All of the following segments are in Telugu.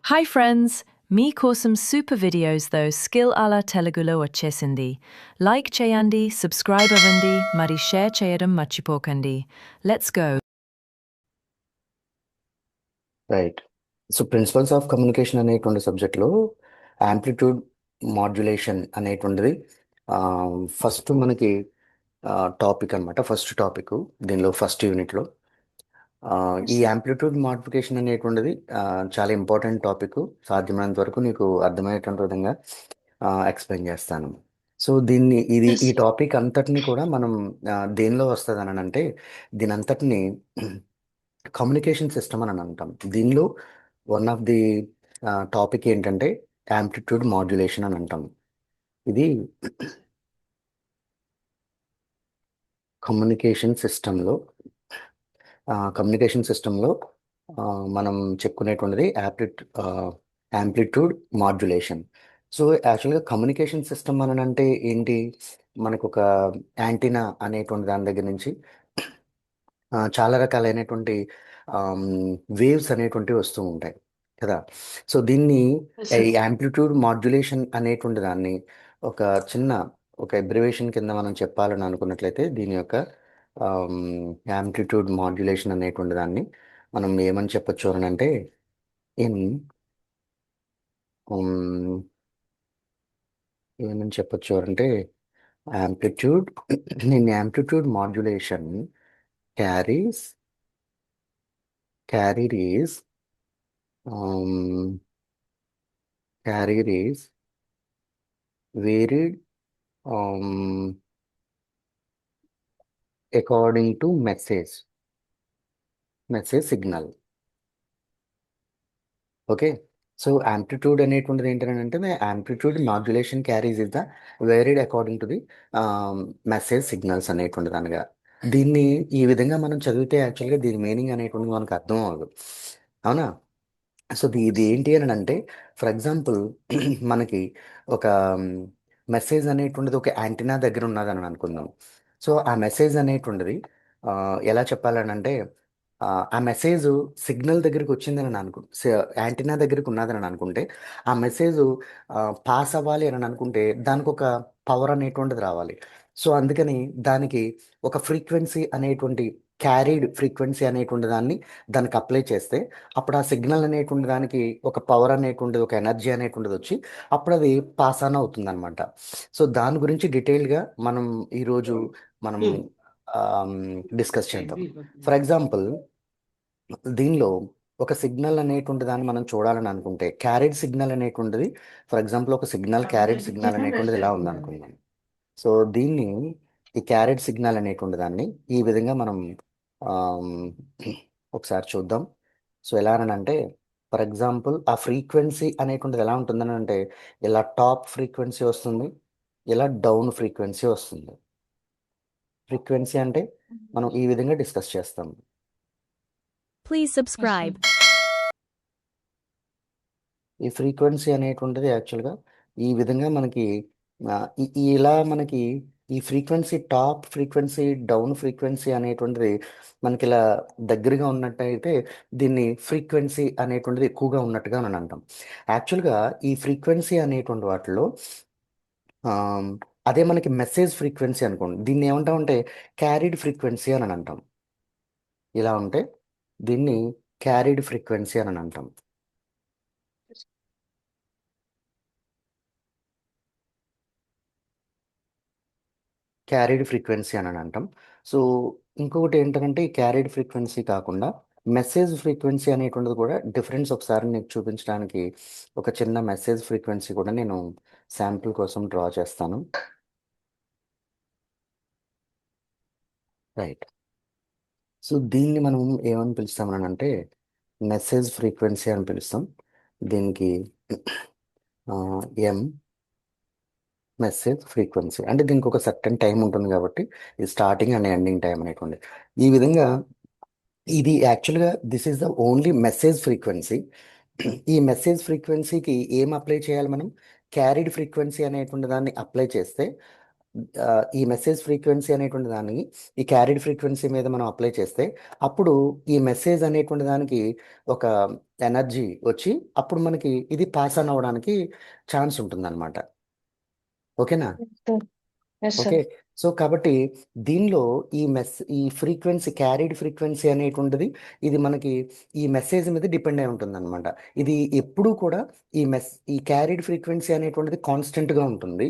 హాయ్ ఫ్రెండ్స్, మీకోసం సూపర్ వీడియోస్తో స్కిల్ అలా తెలుగులో వచ్చేసింది. లైక్ చేయండి, సబ్స్క్రైబ్ అవ్వండి, మరి షేర్ చేయడం మర్చిపోకండి. Let's go. Right. So principles of communication అనేటువంటి సబ్జెక్ట్లో యాంప్లిట్యూడ్ మాడ్యులేషన్ అనేటువంటిది ఫస్ట్ మనకి టాపిక్ అనమాట. ఫస్ట్ టాపిక్ దీనిలో ఫస్ట్ యూనిట్లో ఈ యాంప్లిట్యూడ్ మాడిఫికేషన్ అనేటువంటిది చాలా ఇంపార్టెంట్ టాపిక్. సాధ్యమైనంత వరకు నీకు అర్థమయ్యేటువంటి విధంగా ఎక్స్ప్లెయిన్ చేస్తాను. సో ఈ టాపిక్ అంతటిని కూడా మనం దేనిలో వస్తుంది అని అంటే దీని అంతటిని కమ్యూనికేషన్ సిస్టమ్ అని అంటాం. దీనిలో వన్ ఆఫ్ ది టాపిక్ ఏంటంటే యాంప్లిట్యూడ్ మాడ్యులేషన్ అని అంటాం. ఇది కమ్యూనికేషన్ సిస్టంలో కమ్యూనికేషన్ సిస్టంలో మనం చెప్పుకునేటువంటిది యాంప్లిట్యూడ్ మాడ్యులేషన్. సో యాక్చువల్గా కమ్యూనికేషన్ సిస్టమ్ అని అంటే ఏంటి, మనకు ఒక యాంటీనా అనేటువంటి దాని దగ్గర నుంచి చాలా రకాలైనటువంటి వేవ్స్ అనేటువంటివి వస్తూ ఉంటాయి కదా. సో దీన్ని ఈ యాంప్లిట్యూడ్ మాడ్యులేషన్ అనేటువంటి దాన్ని ఒక చిన్న ఒక అబ్రివేషన్ కింద మనం చెప్పాలని అనుకున్నట్లయితే దీని యొక్క యాంప్లిట్యూడ్ మాడ్యులేషన్ అనేటువంటి దాన్ని మనం ఏమని చెప్పొచ్చు అని అంటే ఇన్ ఏమని చెప్పొచ్చు అంటే amplitude in amplitude modulation carries carrier is um, carrier is varied according to message signal. Okay. So amplitude అనేటువంటిది ఏంటంటే amplitude modulation carries is the varied according to the message signals అనేటువంటిది అనగా దీన్ని ఈ విధంగా మనం చదివితే యాక్చువల్గా దీని మీనింగ్ అనేటువంటిది మనకు అర్థం అవ్వదు, అవునా. సో ఇది ఏంటి అని అంటే ఫర్ ఎగ్జాంపుల్ మనకి ఒక మెసేజ్ అనేటువంటిది ఒక యాంటీనా దగ్గర ఉన్నదని అనుకుందాం. సో ఆ మెసేజ్ అనేటువంటిది ఎలా చెప్పాలని అంటే ఆ మెసేజ్ సిగ్నల్ దగ్గరికి వచ్చిందని యాంటీనా దగ్గరికి ఉన్నదని అనుకుంటే ఆ మెసేజ్ పాస్ అవ్వాలి అని అనుకుంటే దానికి ఒక పవర్ అనేటువంటిది రావాలి. సో అందుకని దానికి ఒక ఫ్రీక్వెన్సీ అనేటువంటి క్యారీడ్ ఫ్రీక్వెన్సీ అనేటువంటి దానికి అప్లై చేస్తే అప్పుడు ఆ సిగ్నల్ అనేటువంటి దానికి ఒక పవర్ అనేటువంటిది ఒక ఎనర్జీ అనేటువంటిది వచ్చి అప్పుడు అది పాస్ ఆన్ అవుతుంది అనమాట. సో దాని గురించి డీటెయిల్గా మనం ఈరోజు మనం డిస్కస్ చేద్దాం. ఫర్ ఎగ్జాంపుల్ దీనిలో ఒక సిగ్నల్ అనేటువంటి దాన్ని మనం చూడాలని అనుకుంటే క్యారీడ్ సిగ్నల్ అనేటువంటిది, ఫర్ ఎగ్జాంపుల్ ఒక క్యారీడ్ సిగ్నల్ అనేటువంటిది ఇలా ఉందనుకుందాం. సో దీన్ని ఈ క్యారెట్ సిగ్నల్ అనేటువంటి దాన్ని ఈ విధంగా మనం ఆమ్, ఒకసారి చూద్దాం. సో ఎలా అని అంటే ఫర్ ఎగ్జాంపుల్ ఆ ఫ్రీక్వెన్సీ అనేటువంటిది ఎలా ఉంటుందని అంటే ఇలా టాప్ ఫ్రీక్వెన్సీ వస్తుంది, ఇలా డౌన్ ఫ్రీక్వెన్సీ వస్తుంది. ఫ్రీక్వెన్సీ అంటే మనం ఈ విధంగా డిస్కస్ చేస్తాం. Please subscribe. ఈ ఫ్రీక్వెన్సీ అనేటువంటిది యాక్చువల్గా ఈ విధంగా మనకి ఇలా మనకి ఈ frequency top frequency down frequency అనేటువంటిది మనకి ఇలా దగ్గరగా ఉన్నట్టయితే దీన్ని ఫ్రీక్వెన్సీ అనేటువంటిది ఎక్కువగా ఉన్నట్టుగా మనం అంటాం. యాక్చువల్గా ఈ ఫ్రీక్వెన్సీ అనేటువంటి వాటిలో అదే మనకి మెసేజ్ ఫ్రీక్వెన్సీ అనుకోండి, దీన్ని ఏమంటామంటే క్యారీడ్ ఫ్రీక్వెన్సీ అని అంటాం. ఇలా ఉంటే దీన్ని క్యారీడ్ ఫ్రీక్వెన్సీ అని అంటాం. క్యారీడ్ ఫ్రీక్వెన్సీ అని అంటాం. సో ఇంకొకటి ఏంటంటే ఈ క్యారీడ్ ఫ్రీక్వెన్సీ కాకుండా మెసేజ్ ఫ్రీక్వెన్సీ అనేటువంటిది కూడా డిఫరెన్స్ ఒకసారి నీకు చూపించడానికి ఒక చిన్న మెసేజ్ ఫ్రీక్వెన్సీ కూడా నేను శాంపుల్ కోసం డ్రా చేస్తాను. రైట్. సో దీన్ని మనం ఏమని పిలుస్తామని అంటే మెసేజ్ ఫ్రీక్వెన్సీ అని పిలుస్తాం. దీనికి ఎం మెసేజ్ ఫ్రీక్వెన్సీ అంటే దీనికి ఒక సర్టన్ టైం ఉంటుంది కాబట్టి ఇది స్టార్టింగ్ అండ్ ఎండింగ్ టైం అనేటువంటి ఈ విధంగా ఇది యాక్చువల్గా this is the only message frequency. ఈ మెసేజ్ ఫ్రీక్వెన్సీకి ఏం అప్లై చేయాలి మనం, క్యారీడ్ ఫ్రీక్వెన్సీ అనేటువంటి దాన్ని అప్లై చేస్తే ఆ, ఈ మెసేజ్ ఫ్రీక్వెన్సీ అనేటువంటి దాన్ని ఈ క్యారీడ్ ఫ్రీక్వెన్సీ మీద మనం అప్లై చేస్తే అప్పుడు ఈ మెసేజ్ అనేటువంటి దానికి ఒక ఎనర్జీ వచ్చి అప్పుడు మనకి ఇది పాస్ ఆన్ అవ్వడానికి ఛాన్స్ ఉంటుందన్నమాట. ఓకేనా? sir. Yes, sir. Okay. So కాబట్టి దీనిలో ఈ ఫ్రీక్వెన్సీ క్యారీడ్ ఫ్రీక్వెన్సీ అనేటువంటిది ఇది మనకి ఈ మెసేజ్ మీద డిపెండ్ అయి ఉంటుందన్నమాట. ఇది ఎప్పుడూ కూడా ఈ క్యారీడ్ ఫ్రీక్వెన్సీ అనేటువంటిది కాన్స్టెంట్గా ఉంటుంది.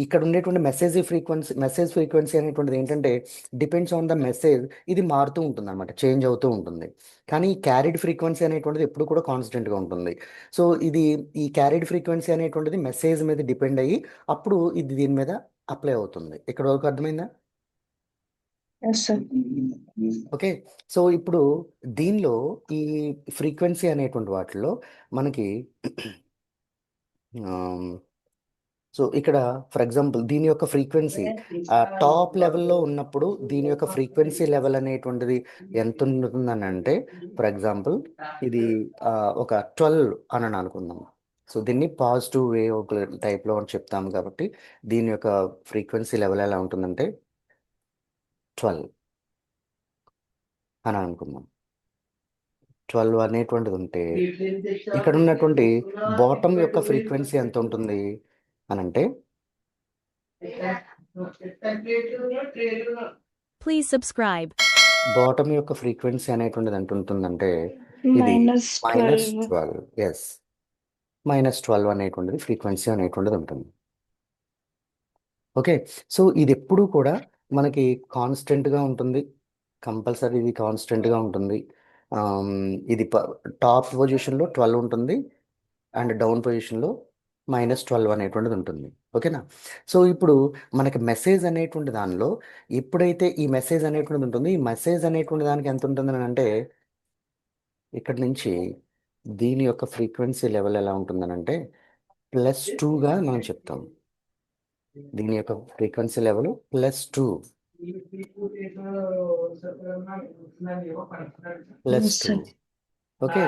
ఇక్కడ ఉండేటువంటి మెసేజ్ ఫ్రీక్వెన్సీ అనేటువంటిది ఏంటంటే డిపెండ్స్ ఆన్ ద మెసేజ్, ఇది మారుతూ ఉంటుంది అనమాట, చేంజ్ అవుతూ ఉంటుంది. కానీ ఈ క్యారీడ్ ఫ్రీక్వెన్సీ అనేటువంటిది ఎప్పుడు కూడా కాన్స్టెంట్గా ఉంటుంది. సో ఈ క్యారీడ్ ఫ్రీక్వెన్సీ అనేటువంటిది మెసేజ్ మీద డిపెండ్ అయ్యి అప్పుడు ఇది దీని మీద అప్లై అవుతుంది. ఇక్కడ వరకు అర్థమైందా? Yes, sir. ఓకే. సో ఇప్పుడు దీనిలో ఈ ఫ్రీక్వెన్సీ అనేటువంటి వాటిలో మనకి సో ఇక్కడ ఫర్ ఎగ్జాంపుల్ దీని యొక్క ఫ్రీక్వెన్సీ టాప్ లెవెల్లో ఉన్నప్పుడు దీని యొక్క ఫ్రీక్వెన్సీ లెవెల్ అనేటువంటిది ఎంత ఉంటుందని అంటే ఫర్ ఎగ్జాంపుల్ ఇది ఒక 12 అని అనుకుందాం. సో దీన్ని పాజిటివ్ వేవ్ టైప్లో అని చెప్తాము కాబట్టి దీని యొక్క ఫ్రీక్వెన్సీ లెవెల్ ఎలా ఉంటుందంటే 12 అని అనుకుందాం. 12 అనేటువంటిది ఉంటే ఇక్కడ ఉన్నటువంటి బాటమ్ యొక్క ఫ్రీక్వెన్సీ ఎంత ఉంటుంది అని అంటే Please subscribe. బాటమ్ యొక్క ఫ్రీక్వెన్సీ అనేటువంటిది ఎంత ఉంటుందంటే ఇది -12. -12. ఎస్, -12 అనేటువంటిది ఫ్రీక్వెన్సీ అనేటువంటిది ఉంటుంది. ఓకే. సో ఇది ఎప్పుడూ కూడా మనకి కాన్స్టెంట్గా ఉంటుంది. కంపల్సరీ ఇది కాన్స్టెంట్గా ఉంటుంది. ఇది టాప్ పొజిషన్లో 12 ఉంటుంది అండ్ డౌన్ పొజిషన్లో -12 అనేటువంటిది ఉంటుంది. ఓకేనా? సో ఇప్పుడు మనకి మెసేజ్ అనేటువంటి దానిలో ఎప్పుడైతే ఈ మెసేజ్ అనేటువంటిది ఉంటుంది, ఈ మెసేజ్ అనేటువంటి దానికి ఎంత ఉంటుందని అంటే ఇక్కడ నుంచి దీని యొక్క ఫ్రీక్వెన్సీ లెవెల్ ఎలా ఉంటుందని అంటే +2గా మనం చెప్తాం. దీని యొక్క frequency level +2. Yes, +2. sir. Okay.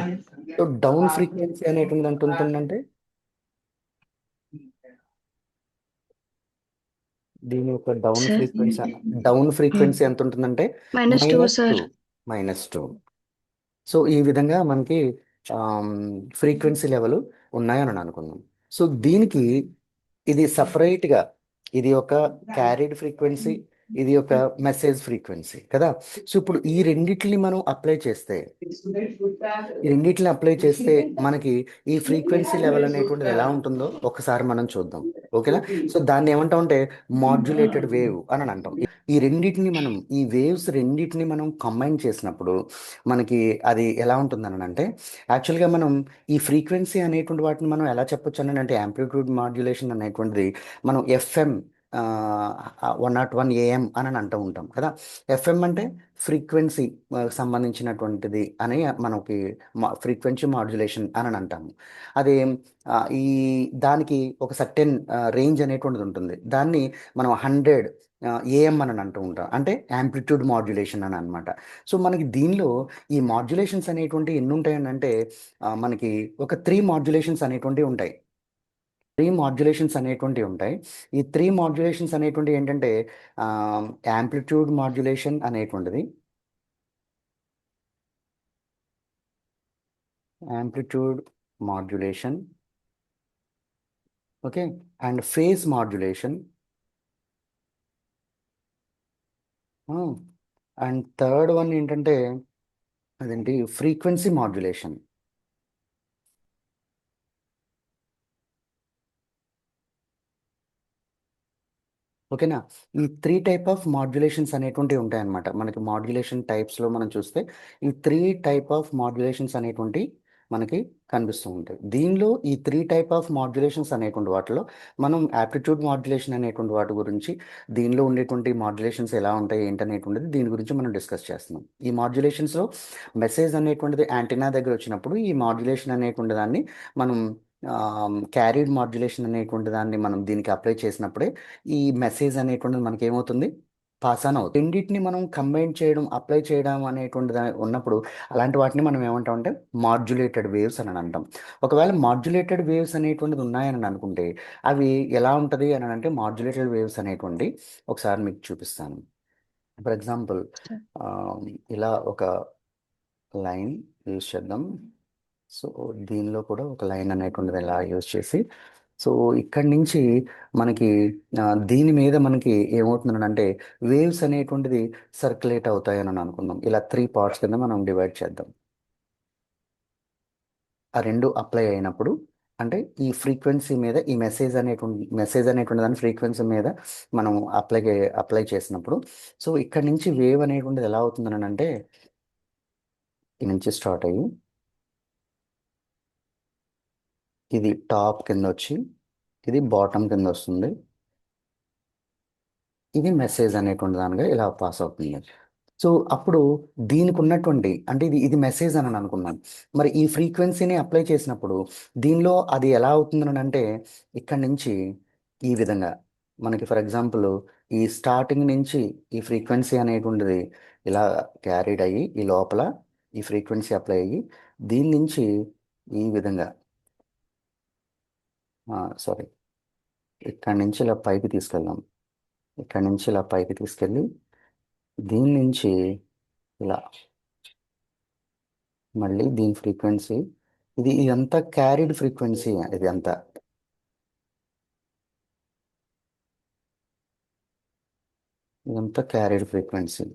So down frequency అనేటువంటిది ఎంత ఉంటుందంటే దీని యొక్క Sir. డౌన్ ఫ్రీక్వెన్సీ ఎంత ఉంటుందంటే -2, sir. -2. సో ఈ విధంగా మనకి ఫ్రీక్వెన్సీ లెవెల్ ఉన్నాయని అనుకుందాం. సో దీనికి ఇది సపరేట్గా ఇది ఒక క్యారీడ్ ఫ్రీక్వెన్సీ, ఇది ఒక మెసేజ్ ఫ్రీక్వెన్సీ కదా. సో ఇప్పుడు ఈ రెండిటిని మనం అప్లై చేస్తే మనకి ఈ ఫ్రీక్వెన్సీ లెవెల్ అనేటువంటిది ఎలా ఉంటుందో ఒకసారి మనం చూద్దాం. ఓకేనా? సో దాన్ని ఏమంటామంటే మాడ్యులేటెడ్ వేవ్ అని అంటాం. ఈ వేవ్స్ రెండిటిని మనం కంబైన్ చేసినప్పుడు మనకి అది ఎలా ఉంటుందని అంటే యాక్చువల్గా మనం ఈ ఫ్రీక్వెన్సీ అనేటువంటి వాటిని మనం ఎలా చెప్పొచ్చు అని అంటే యాంప్లిట్యూడ్ మాడ్యులేషన్ అనేటువంటిది మనం FM 101 AM అని అంటూ ఉంటాం కదా. FM అంటే ఫ్రీక్వెన్సీ సంబంధించినటువంటిది అని మనకి ఫ్రీక్వెన్సీ మాడ్యులేషన్ అని అంటాము. అదే ఈ దానికి ఒక సర్టెన్ రేంజ్ అనేటువంటిది ఉంటుంది. దాన్ని మనం 100 AM అని అంటూ ఉంటాం, అంటే యాంప్లిట్యూడ్ మాడ్యులేషన్ అని అనమాట. సో మనకి దీనిలో ఈ మాడ్యులేషన్స్ అనేటువంటి ఎన్ని ఉంటాయని అంటే మనకి ఒక 3 మాడ్యులేషన్స్ అనేటువంటివి ఉంటాయి. ఈ 3 మాడ్యులేషన్స్ అనేటువంటి ఏంటంటే యాంప్లిట్యూడ్ మాడ్యులేషన్ అనేటువంటిది, amplitude modulation, okay, and phase modulation, and third one ఏంటంటే అదేంటి ఫ్రీక్వెన్సీ మాడ్యులేషన్. ఓకేనా? ఈ 3 టైప్ ఆఫ్ మాడ్యులేషన్స్ అనేటువంటివి ఉంటాయన్నమాట. మనకి మాడ్యులేషన్ టైప్స్లో మనం చూస్తే ఈ 3 టైప్ ఆఫ్ మాడ్యులేషన్స్ అనేటువంటి మనకి కనిపిస్తూ ఉంటాయి. దీనిలో ఈ 3 టైప్ ఆఫ్ మాడ్యులేషన్స్ అనేటువంటి వాటిలో మనం యాప్టిట్యూడ్ మాడ్యులేషన్ అనేటువంటి వాటి గురించి, దీనిలో ఉండేటువంటి మాడ్యులేషన్స్ ఎలా ఉంటాయి ఏంటనేటువంటిది దీని గురించి మనం డిస్కస్ చేస్తున్నాం. ఈ మాడ్యులేషన్స్లో మెసేజ్ అనేటువంటిది యాంటీనా దగ్గర వచ్చినప్పుడు ఈ మాడ్యులేషన్ అనేటువంటి దాన్ని మనం క్యారీడ్ మాడ్యులేషన్ అనేటువంటి దాన్ని మనం దీనికి అప్లై చేసినప్పుడే ఈ మెసేజ్ అనేటువంటిది మనకి ఏమవుతుంది, పాస్ ఆన్ అవుతుంది. రెండింటిని మనం కంబైన్ చేయడం, అప్లై చేయడం అనేటువంటిది ఉన్నప్పుడు అలాంటి వాటిని మనం ఏమంటామంటే మాడ్యులేటెడ్ వేవ్స్ అని అంటాం. ఒకవేళ మాడ్యులేటెడ్ వేవ్స్ అనేటువంటిది ఉన్నాయని అనుకుంటే అవి ఎలా ఉంటుంది అని అంటే మాడ్యులేటెడ్ వేవ్స్ అనేటువంటి ఒకసారి మీకు చూపిస్తాను. ఫర్ ఎగ్జాంపుల్ ఇలా ఒక లైన్ యూజ్ చేద్దాం. సో దీనిలో కూడా ఒక లైన్ అనేటువంటిది ఇలా యూజ్ చేసి సో ఇక్కడి నుంచి మనకి దీని మీద మనకి ఏమవుతుందంటే వేవ్స్ అనేటువంటిది సర్క్యులేట్ అవుతాయని అనుకుందాం. ఇలా 3 పార్ట్స్ కింద మనం డివైడ్ చేద్దాం. ఆ రెండు అప్లై అయినప్పుడు అంటే ఈ ఫ్రీక్వెన్సీ మీద ఈ మెసేజ్ అనేటువంటి దాని ఫ్రీక్వెన్సీ మీద మనం అప్లై చేసినప్పుడు సో ఇక్కడ నుంచి వేవ్ అనేటువంటిది ఎలా అవుతుందని అంటే ఈ నుంచి స్టార్ట్ అయ్యి ఇది టాప్ కింద వచ్చి ఇది బాటమ్ కింద వస్తుంది. ఇది మెసేజ్ అనేటువంటి దానిగా ఇలా పాస్ అవుతుంది. సో అప్పుడు దీనికి ఉన్నటువంటి అంటే ఇది మెసేజ్ అని అనుకున్నాను. మరి ఈ ఫ్రీక్వెన్సీని అప్లై చేసినప్పుడు దీనిలో అది ఎలా అవుతుందని అంటే ఇక్కడ నుంచి ఈ విధంగా మనకి ఫర్ ఎగ్జాంపుల్ ఈ స్టార్టింగ్ నుంచి ఈ ఫ్రీక్వెన్సీ అనేటువంటిది ఇలా క్యారీడ్ అయ్యి ఈ లోపల ఈ ఫ్రీక్వెన్సీ అప్లై అయ్యి దీని నుంచి ఈ విధంగా సారీ ఇక్కడి నుంచి ఇలా పైకి తీసుకెళ్దాం. ఇక్కడి నుంచి ఇలా పైకి తీసుకెళ్ళి దీని నుంచి ఇలా మళ్ళీ దీని ఫ్రీక్వెన్సీ ఇదంతా క్యారీడ్ ఫ్రీక్వెన్సీ ఇది అంతా ఇదంతా క్యారీడ్ ఫ్రీక్వెన్సీ.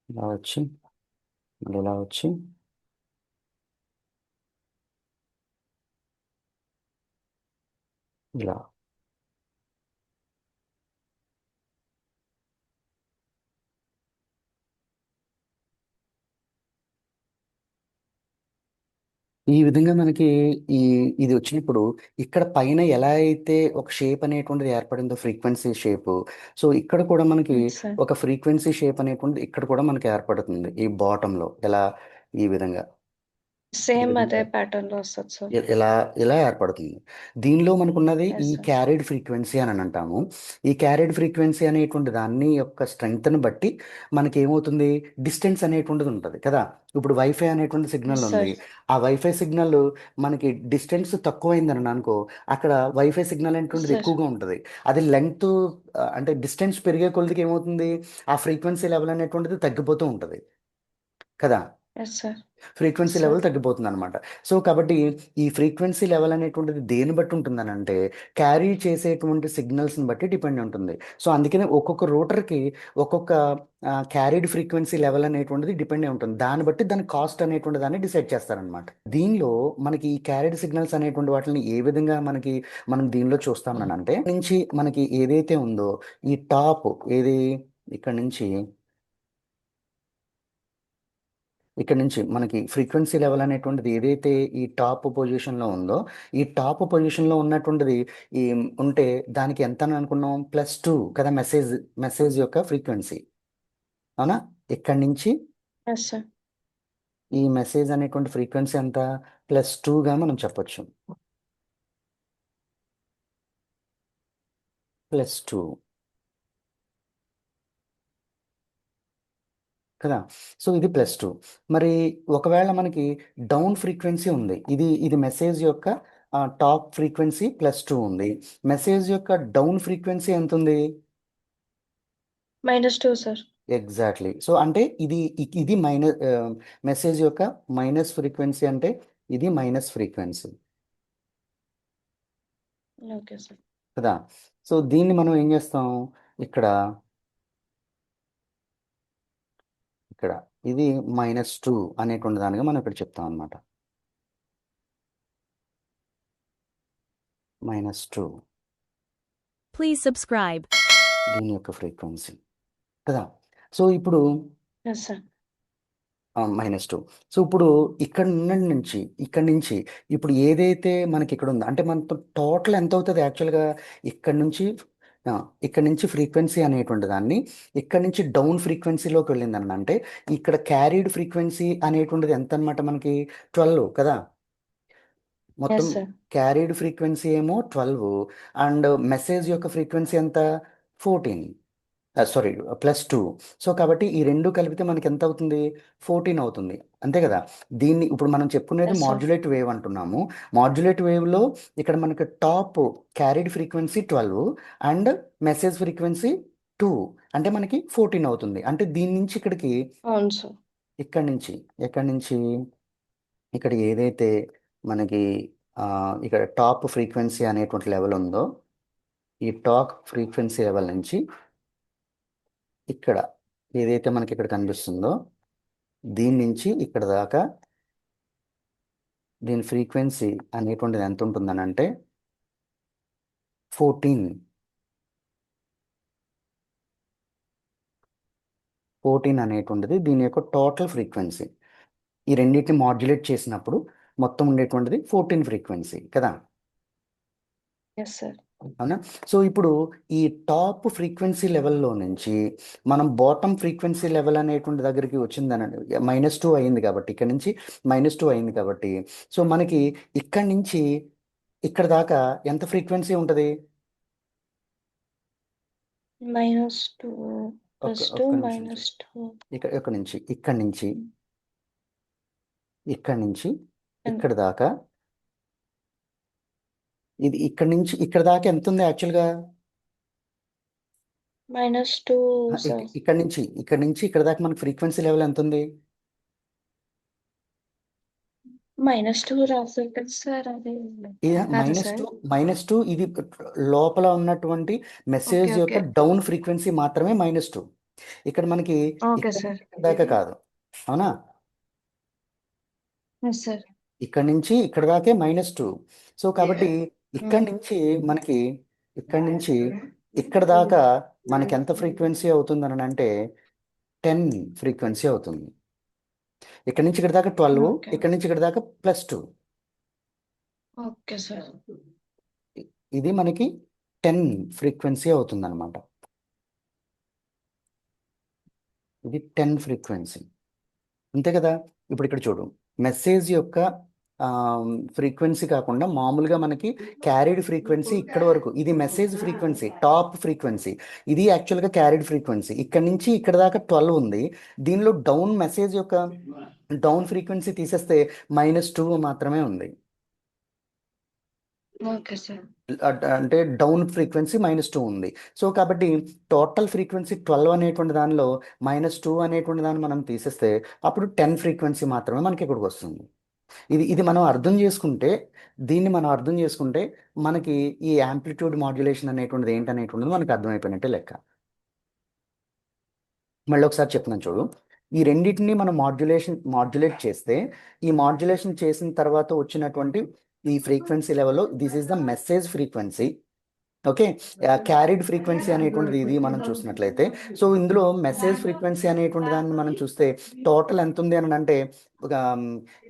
ఇలా వచ్చి మళ్ళీ ఇలా వచ్చి ఇలా ఈ విధంగా మనకి ఇది వచ్చినప్పుడు ఇక్కడ పైన ఎలా అయితే ఒక షేప్ అనేటువంటిది ఏర్పడిందో ఫ్రీక్వెన్సీ షేప్ సో ఇక్కడ కూడా మనకి సార్ ఒక ఫ్రీక్వెన్సీ షేప్ అనేటువంటిది ఇక్కడ కూడా మనకి ఏర్పడుతుంది ఈ బాటంలో ఎలా ఈ విధంగా సేమ్ అదే ప్యాటర్న్ లో వస్తుంది సార్. ఇలా ఏర్పడుతుంది. దీనిలో మనకున్నది Yes, ఈ sir. క్యారీడ్ ఫ్రీక్వెన్సీ అని అంటాము. ఈ క్యారీడ్ ఫ్రీక్వెన్సీ అనేటువంటి దాన్ని యొక్క స్ట్రెంగ్త్ని బట్టి మనకి ఏమవుతుంది డిస్టెన్స్ అనేటువంటిది ఉంటుంది కదా. ఇప్పుడు వైఫై అనేటువంటి సిగ్నల్ Yes, ఉంది. sir. ఆ వైఫై సిగ్నల్ మనకి డిస్టెన్స్ తక్కువైందని అనుకో అక్కడ వైఫై సిగ్నల్ అనేటువంటిది Sir. ఎక్కువగా ఉంటుంది. అది లెంగ్త్ అంటే డిస్టెన్స్ పెరిగే కొలదికి ఏమవుతుంది ఆ ఫ్రీక్వెన్సీ లెవెల్ అనేటువంటిది తగ్గిపోతూ ఉంటుంది కదా. Yes, sir. Frequency Yes, level sir. తగ్గిపోతుంది అనమాట. సో కాబట్టి ఈ ఫ్రీక్వెన్సీ లెవెల్ అనేటువంటిది దేని బట్టి ఉంటుందని అంటే క్యారీ చేసేటువంటి సిగ్నల్స్ని బట్టి డిపెండ్ ఉంటుంది. సో అందుకనే ఒక్కొక్క రూటర్కి ఒక్కొక్క క్యారీడ్ ఫ్రీక్వెన్సీ లెవెల్ అనేటువంటిది డిపెండ్ అయి ఉంటుంది. దాన్ని బట్టి దాని కాస్ట్ అనేటువంటి దాన్ని డిసైడ్ చేస్తారనమాట. దీనిలో మనకి ఈ క్యారీడ్ సిగ్నల్స్ అనేటువంటి వాటిని ఏ విధంగా మనం దీనిలో చూస్తామని అంటే నుంచి మనకి ఏదైతే ఉందో ఈ టాప్ ఇక్కడ నుంచి మనకి ఫ్రీక్వెన్సీ లెవెల్ అనేటువంటిది ఏదైతే ఈ టాప్ పొజిషన్లో ఉందో ఈ టాప్ పొజిషన్లో ఉన్నటువంటిది ఈ ఉంటే దానికి ఎంత అని అనుకున్నాం +2 కదా మెసేజ్ యొక్క ఫ్రీక్వెన్సీ అవునా. ఇక్కడి నుంచి Yes, sir. ఈ మెసేజ్ అనేటువంటి ఫ్రీక్వెన్సీ ఎంత +2గా మనం చెప్పొచ్చు. +2 కదా. సో ఇది +2. మరి ఒకవేళ మనకి డౌన్ ఫ్రీక్వెన్సీ ఉంది. ఇది మెసేజ్ యొక్క టాప్ ఫ్రీక్వెన్సీ +2 ఉంది. మెసేజ్ యొక్క డౌన్ ఫ్రీక్వెన్సీ ఎంత ఉంది -2, sir. ఎగ్జాక్ట్లీ. సో అంటే ఇది మెసేజ్ యొక్క మైనస్ ఫ్రీక్వెన్సీ అంటే ఇది మైనస్ ఫ్రీక్వెన్సీ Okay, sir. కదా. సో దీన్ని మనం ఏం చేస్తాం ఇక్కడ ఇది -2 అనేటువంటి దానిగా మనం ఇక్కడ చెప్తాం అనమాట. -2 Please subscribe. దీని యొక్క ఫ్రీక్వెన్సీ కదా. సో ఇప్పుడు Yes, sir. -2. సో ఇప్పుడు ఇక్కడి నుంచి ఇప్పుడు ఏదైతే మనకి ఇక్కడ ఉందో అంటే మనతో టోటల్ ఎంత అవుతుంది యాక్చువల్గా ఇక్కడి నుంచి ఫ్రీక్వెన్సీ అనేటువంటి దాన్ని ఇక్కడి నుంచి డౌన్ ఫ్రీక్వెన్సీలోకి వెళ్ళిందని అంటే ఇక్కడ క్యారీడ్ ఫ్రీక్వెన్సీ అనేటువంటిది ఎంత అనమాట మనకి 12 కదా. మొత్తం ఎస్ సార్ క్యారీడ్ ఫ్రీక్వెన్సీ ఏమో 12 అండ్ మెసేజ్ యొక్క ఫ్రీక్వెన్సీ ఎంత 14 సారీ +2. సో కాబట్టి ఈ రెండు కలిపితే మనకి ఎంత అవుతుంది 14 అవుతుంది అంతే కదా. దీన్ని ఇప్పుడు మనం చెప్పుకునేది ఎస్ సార్ మాడ్యులేట్ వేవ్ అంటున్నాము. మాడ్యులేట్ వేవ్లో ఇక్కడ మనకి top carried frequency 12 and message frequency 2 అంటే మనకి 14 అవుతుంది. అంటే దీని నుంచి ఇక్కడికి అవును సార్ ఎక్కడి నుంచి ఇక్కడ ఏదైతే మనకి ఇక్కడ టాప్ ఫ్రీక్వెన్సీ అనేటువంటి లెవెల్ ఉందో ఈ టాప్ ఫ్రీక్వెన్సీ లెవెల్ నుంచి ఇక్కడ ఏదైతే మనకి ఇక్కడ కనిపిస్తుందో దీని నుంచి ఇక్కడ దాకా దీని ఫ్రీక్వెన్సీ అనేటువంటిది ఎంత ఉంటుందని అంటే 14 అనేటువంటిది దీని యొక్క టోటల్ ఫ్రీక్వెన్సీ. ఈ రెండింటిని మాడ్యులేట్ చేసినప్పుడు మొత్తం ఉండేటువంటిది 14 ఫ్రీక్వెన్సీ కదా. ఎస్ సార్ అవునా. సో ఇప్పుడు ఈ టాప్ ఫ్రీక్వెన్సీ లెవెల్లో నుంచి మనం బాటమ్ ఫ్రీక్వెన్సీ లెవెల్ అనేటువంటి దగ్గరికి వచ్చిందనండి -2 అయింది కాబట్టి ఇక్కడ నుంచి -2 అయింది కాబట్టి సో మనకి ఇక్కడి నుంచి ఇక్కడ దాకా ఎంత ఫ్రీక్వెన్సీ ఉంటుంది -2 ఒక్క +2 ఒక్క నిమిషం -2 ఇక్కడ నుంచి ఇక్కడి నుంచి And- ఇక్కడ దాకా ఇది ఇక్కడ నుంచి ఇక్కడ దాకా ఎంత ఉంది యాక్చువల్గా -2 సార్ ఇక్కడ నుంచి ఇక్కడ దాకా మనకి ఫ్రీక్వెన్సీ లెవెల్ ఎంత ఉంది -2 రాసారు కదా సార్ అది కాదు సార్ -2 ఇది లోపల ఉన్నటువంటి మెసేజ్ ఓకే యొక్క ఓకే డౌన్ ఫ్రీక్వెన్సీ మాత్రమే -2. ఇక్కడ మనకి ఓకే ఇక్కడ సార్ నుంచి ఇక్కడ దాకా కాదు అవునా. ఎస్ సార్ ఇక్కడ నుంచి ఇక్కడ దాకే -2. సో కాబట్టి ఇక్కడ నుంచి మనకి ఇక్కడ నుంచి ఇక్కడ దాకా మనకి ఎంత ఫ్రీక్వెన్సీ అవుతుంది అని అంటే 10 ఫ్రీక్వెన్సీ అవుతుంది. ఇక్కడ నుంచి ఇక్కడ దాకా 12 ఓకే ఇక్కడ నుంచి ఇక్కడ దాకా +2 ఓకే సార్ ఇది మనకి 10 ఫ్రీక్వెన్సీ అవుతుంది అనమాట. ఇది 10 ఫ్రీక్వెన్సీ అంతే కదా. ఇప్పుడు ఇక్కడ చూడు మెసేజ్ యొక్క ఫ్రీక్వెన్సీ కాకుండా మామూలుగా మనకి క్యారీడ్ ఫ్రీక్వెన్సీ ఇక్కడ వరకు ఇది మెసేజ్ ఫ్రీక్వెన్సీ టాప్ ఫ్రీక్వెన్సీ ఇది యాక్చువల్గా క్యారీడ్ ఫ్రీక్వెన్సీ ఇక్కడ నుంచి ఇక్కడ దాకా 12 ఉంది. దీనిలో డౌన్ మెసేజ్ యొక్క డౌన్ ఫ్రీక్వెన్సీ తీసేస్తే -2 మాత్రమే ఉంది. ఓకే సార్ అంటే డౌన్ ఫ్రీక్వెన్సీ -2 ఉంది. సో కాబట్టి టోటల్ ఫ్రీక్వెన్సీ 12 అనేటువంటి దానిలో -2 అనేటువంటి దాన్ని మనం తీసేస్తే అప్పుడు 10 ఫ్రీక్వెన్సీ మాత్రమే మనకి ఇక్కడికి వస్తుంది. ఇది మనం అర్థం చేసుకుంటే మనకి ఈ యాంప్లిట్యూడ్ మాడ్యులేషన్ అనేటువంటిది ఏంటనేటువంటిది మనకు అర్థమైపోయినట్టే లెక్క. మళ్ళీ ఒకసారి చెప్తున్నాను చూడు. ఈ రెండింటిని మనం మాడ్యులేట్ చేస్తే ఈ మాడ్యులేషన్ చేసిన తర్వాత వచ్చినటువంటి ఈ ఫ్రీక్వెన్సీ లెవెల్లో this is the message frequency. Okay carried frequency అనేటువంటిది ఇది మనం చూసినట్లయితే సో ఇందులో మెసేజ్ ఫ్రీక్వెన్సీ అనేటువంటి దాన్ని మనం చూస్తే టోటల్ ఎంత ఉంది అని అంటే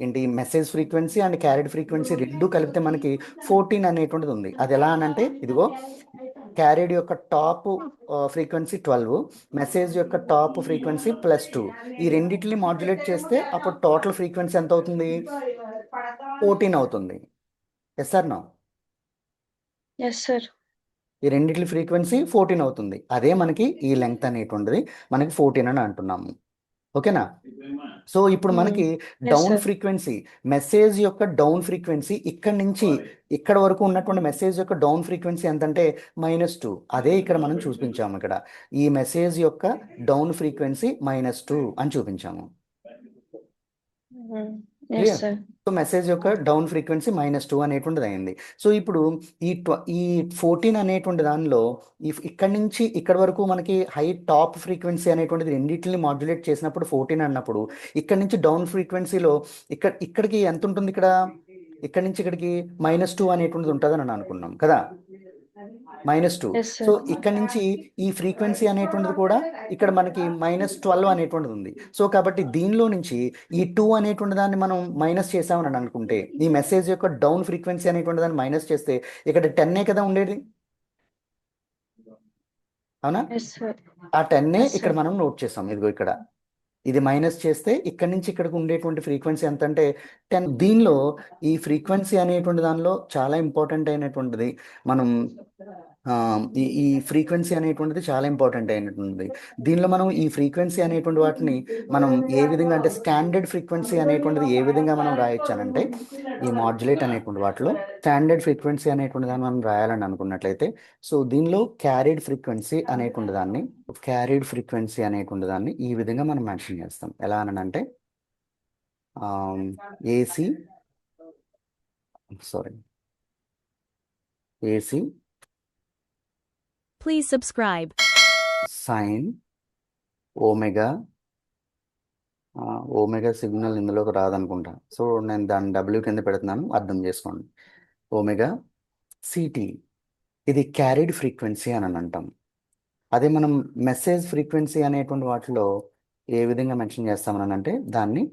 ఏంటి message frequency and carried frequency రెండు కలిపితే మనకి 14 అనేటువంటిది ఉంది. అది ఎలా అనంటే ఇదిగో క్యారీడ్ యొక్క టాప్ ఫ్రీక్వెన్సీ 12 మెసేజ్ యొక్క టాప్ ఫ్రీక్వెన్సీ +2 ఈ రెండింటిని మాడ్యులేట్ చేస్తే అప్పుడు టోటల్ ఫ్రీక్వెన్సీ ఎంత అవుతుంది 14 అవుతుంది. Yes sir no yes sir ఈ రెండిట్ల ఫ్రీక్వెన్సీ 14 అవుతుంది. అదే మనకి ఈ లెంగ్త్ అనేటువంటిది మనకి 14 అని అంటున్నాము. ఓకేనా. సో ఇప్పుడు మనకి డౌన్ sir. ఫ్రీక్వెన్సీ మెసేజ్ యొక్క డౌన్ ఫ్రీక్వెన్సీ ఇక్కడ నుంచి ఇక్కడ వరకు ఉన్నటువంటి మెసేజ్ యొక్క డౌన్ ఫ్రీక్వెన్సీ ఎంతంటే -2 అదే ఇక్కడ మనం చూపించాము. ఇక్కడ ఈ మెసేజ్ యొక్క డౌన్ ఫ్రీక్వెన్సీ -2 అని చూపించాము. ఎస్ సార్ సో మెసేజ్ యొక్క డౌన్ ఫ్రీక్వెన్సీ -2 అనేటువంటిది అయింది. సో ఇప్పుడు ఈ 14 అనేటువంటి దానిలో ఇక్కడ నుంచి ఇక్కడ వరకు మనకి హై టాప్ ఫ్రీక్వెన్సీ అనేటువంటిది రెండింటిని మాడ్యులేట్ చేసినప్పుడు 14 అన్నప్పుడు ఇక్కడ నుంచి డౌన్ ఫ్రీక్వెన్సీలో ఇక్కడికి ఎంత ఉంటుంది ఇక్కడ నుంచి ఇక్కడికి -2 అనేటువంటిది ఉంటుందని అని అనుకున్నాం కదా -2. Yes, sir. సో ఇక్కడ నుంచి ఈ ఫ్రీక్వెన్సీ అనేటువంటిది కూడా ఇక్కడ మనకి -12 అనేటువంటిది ఉంది. సో కాబట్టి దీనిలో నుంచి ఈ 2 అనేటువంటి దాన్ని మనం మైనస్ చేసామని అనుకుంటే ఈ మెసేజ్ యొక్క డౌన్ ఫ్రీక్వెన్సీ అనేటువంటి దాన్ని మైనస్ చేస్తే ఇక్కడ 10 కదా ఉండేది అవునా. ఎస్ సార్ ఆ 10 Yes, sir. ఇక్కడ మనం నోట్ చేసాం. ఇదిగో ఇక్కడ ఇది మైనస్ చేస్తే ఇక్కడి నుంచి ఇక్కడికి ఉండేటువంటి ఫ్రీక్వెన్సీ ఎంత అంటే 10. దీనిలో ఈ ఫ్రీక్వెన్సీ అనేటువంటి దానిలో చాలా ఇంపార్టెంట్ అయినటువంటిది మనం ఈ ఫ్రీక్వెన్సీ అనేటువంటిది చాలా ఇంపార్టెంట్ అయినటువంటిది. దీనిలో మనం ఈ ఫ్రీక్వెన్సీ అనేటువంటి వాటిని మనం ఏ విధంగా అంటే స్టాండర్డ్ ఫ్రీక్వెన్సీ అనేటువంటిది ఏ విధంగా మనం రాయొచ్చానంటే ఈ మాడ్యులేట్ అనేటువంటి వాటిలో స్టాండర్డ్ ఫ్రీక్వెన్సీ అనేటువంటి దాన్ని మనం రాయాలని అనుకున్నట్లయితే సో దీనిలో క్యారీడ్ ఫ్రీక్వెన్సీ అనేటువంటి దాన్ని ఈ విధంగా మనం మెన్షన్ చేస్తాం. ఎలా అని అంటే AC Please subscribe. Sine omega omega signal ఇందులోకి రాదనుకుంటా, సో నేను దాన్ని డబ్ల్యూ కింద పెడుతున్నాను, అర్థం చేసుకోండి. ఓమెగా సిటీ ఇది క్యారీడ్ ఫ్రీక్వెన్సీ అని అంటాం. అదే మనం మెసేజ్ ఫ్రీక్వెన్సీ అనేటువంటి వాటిలో ఏ విధంగా మెన్షన్ చేస్తామని అంటే దాన్ని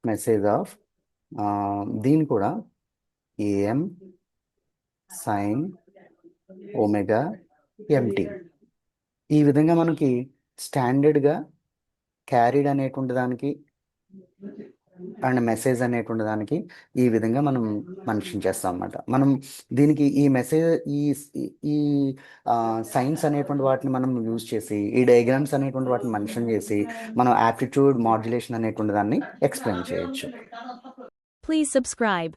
మెసేజ్ ఆఫ్ దీని కూడా ఏఎం సైన్ ఓమెగా ఎంటీ ఈ విధంగా మనకి స్టాండర్డ్గా క్యారీడ్ అనేటువంటి దానికి అండ్ మెసేజ్ అనేటువంటి దానికి ఈ విధంగా మనం మెన్షన్ చేస్తాం అన్నమాట. మనం దీనికి ఈ మెసేజ్ ఈ సైన్స్ అనేటువంటి వాటిని మనం యూజ్ చేసి ఈ డయాగ్రామ్స్ అనేటువంటి వాటిని మెన్షన్ చేసి మనం యాప్టిట్యూడ్ మాడ్యులేషన్ అనేటువంటి దాన్ని ఎక్స్ప్లెయిన్ చేయొచ్చు. Please subscribe.